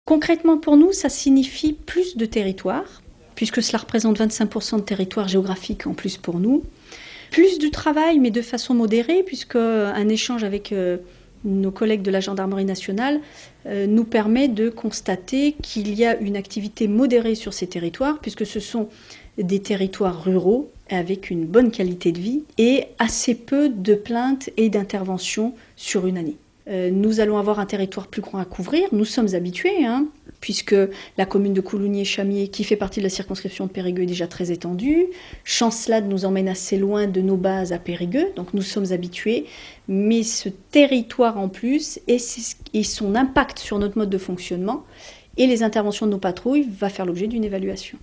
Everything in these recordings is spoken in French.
Concrètement pour nous, ça signifie plus de territoire, puisque cela représente 25% de territoire géographique en plus pour nous. Plus du travail, mais de façon modérée, puisque un échange avec nos collègues de la gendarmerie nationale nous permet de constater qu'il y a une activité modérée sur ces territoires, puisque ce sont des territoires ruraux avec une bonne qualité de vie et assez peu de plaintes et d'interventions sur une année. Nous allons avoir un territoire plus grand à couvrir, nous sommes habitués, puisque la commune de Coulounier-Chamiers, qui fait partie de la circonscription de Périgueux, est déjà très étendue. Chancelade nous emmène assez loin de nos bases à Périgueux, donc nous sommes habitués. Mais ce territoire en plus et son impact sur notre mode de fonctionnement et les interventions de nos patrouilles va faire l'objet d'une évaluation.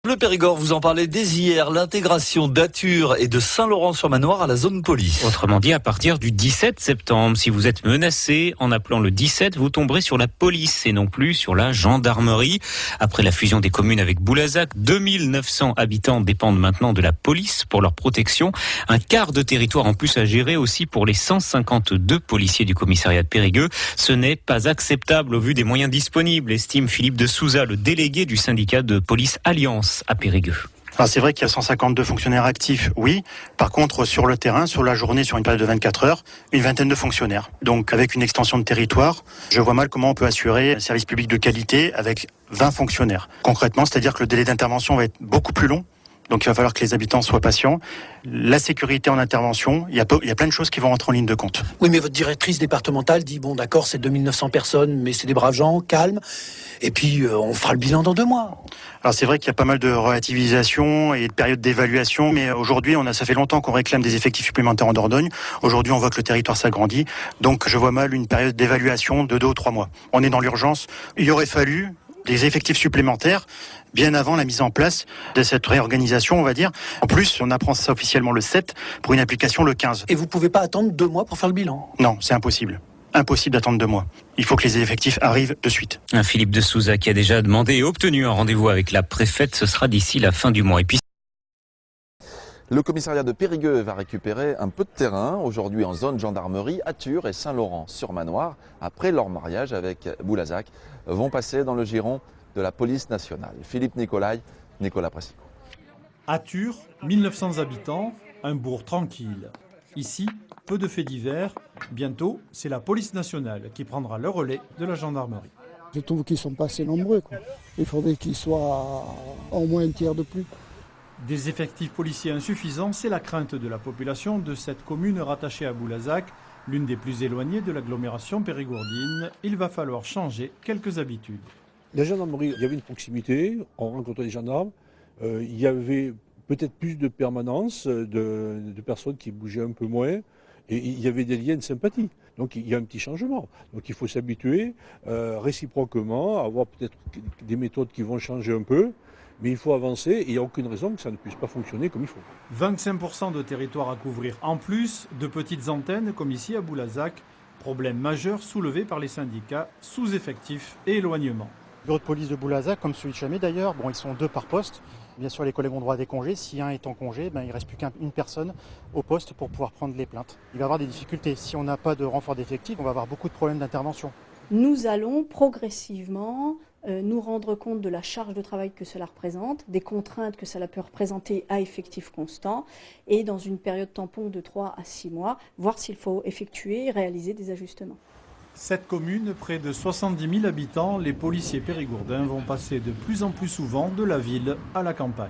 Le Périgord, vous en parlez dès hier, l'intégration d'Athur et de Saint-Laurent-sur-Manoir à la zone police. Autrement dit, à partir du 17 septembre, si vous êtes menacé, en appelant le 17, vous tomberez sur la police et non plus sur la gendarmerie. Après la fusion des communes avec Boulazac, 2900 habitants dépendent maintenant de la police pour leur protection. Un quart de territoire en plus à gérer aussi pour les 152 policiers du commissariat de Périgueux. Ce n'est pas acceptable au vu des moyens disponibles, estime Philippe de Souza, le délégué du syndicat de police Alliance à Périgueux. Alors c'est vrai qu'il y a 152 fonctionnaires actifs, oui. Par contre, sur le terrain, sur la journée, sur une période de 24 heures, une vingtaine de fonctionnaires. Donc avec une extension de territoire, je vois mal comment on peut assurer un service public de qualité avec 20 fonctionnaires. Concrètement, c'est-à-dire que le délai d'intervention va être beaucoup plus long. Donc il va falloir que les habitants soient patients. La sécurité en intervention, il y a plein de choses qui vont rentrer en ligne de compte. Oui, mais votre directrice départementale dit, bon d'accord, c'est 2900 personnes, mais c'est des braves gens, calmes. Et puis on fera le bilan dans 2 mois. Alors c'est vrai qu'il y a pas mal de relativisation et de périodes d'évaluation, mais aujourd'hui, ça fait longtemps qu'on réclame des effectifs supplémentaires en Dordogne. Aujourd'hui, on voit que le territoire s'agrandit. Donc je vois mal une période d'évaluation de 2 ou 3 mois. On est dans l'urgence. Il aurait fallu des effectifs supplémentaires bien avant la mise en place de cette réorganisation, on va dire. En plus, on apprend ça officiellement le 7 pour une application le 15. Et vous pouvez pas attendre 2 mois pour faire le bilan? Non, c'est impossible. Impossible d'attendre 2 mois. Il faut que les effectifs arrivent de suite. Un Philippe de Souza qui a déjà demandé et obtenu un rendez-vous avec la préfète, ce sera d'ici la fin du mois. Et puis le commissariat de Périgueux va récupérer un peu de terrain, aujourd'hui en zone gendarmerie. Athur et Saint-Laurent-sur-Manoir, après leur mariage avec Boulazac, vont passer dans le giron de la police nationale. Philippe Nicolai, Nicolas Pressico. Athur, 1900 habitants, un bourg tranquille. Ici, peu de faits divers. Bientôt, c'est la police nationale qui prendra le relais de la gendarmerie. Je trouve qu'ils ne sont pas assez nombreux, quoi. Il faudrait qu'ils soient au moins un tiers de plus. Des effectifs policiers insuffisants, c'est la crainte de la population de cette commune rattachée à Boulazac, l'une des plus éloignées de l'agglomération périgourdine. Il va falloir changer quelques habitudes. La gendarmerie, il y avait une proximité, on rencontrait les gendarmes, il y avait peut-être plus de permanence, de personnes qui bougeaient un peu moins, et il y avait des liens de sympathie. Donc il y a un petit changement. Donc il faut s'habituer réciproquement, avoir peut-être des méthodes qui vont changer un peu, mais il faut avancer et il n'y a aucune raison que ça ne puisse pas fonctionner comme il faut. 25% de territoire à couvrir en plus, de petites antennes comme ici à Boulazac. Problème majeur soulevé par les syndicats, sous-effectifs et éloignement. Le bureau de police de Boulazac, comme celui de Chamiers d'ailleurs, ils sont 2 par poste. Bien sûr, les collègues ont droit à des congés. Si un est en congé, il ne reste plus qu'une personne au poste pour pouvoir prendre les plaintes. Il va y avoir des difficultés. Si on n'a pas de renfort d'effectifs, on va avoir beaucoup de problèmes d'intervention. Nous allons progressivement nous rendre compte de la charge de travail que cela représente, des contraintes que cela peut représenter à effectif constant, et dans une période tampon de 3 à 6 mois, voir s'il faut effectuer et réaliser des ajustements. Cette commune, près de 70 000 habitants, les policiers périgourdins vont passer de plus en plus souvent de la ville à la campagne.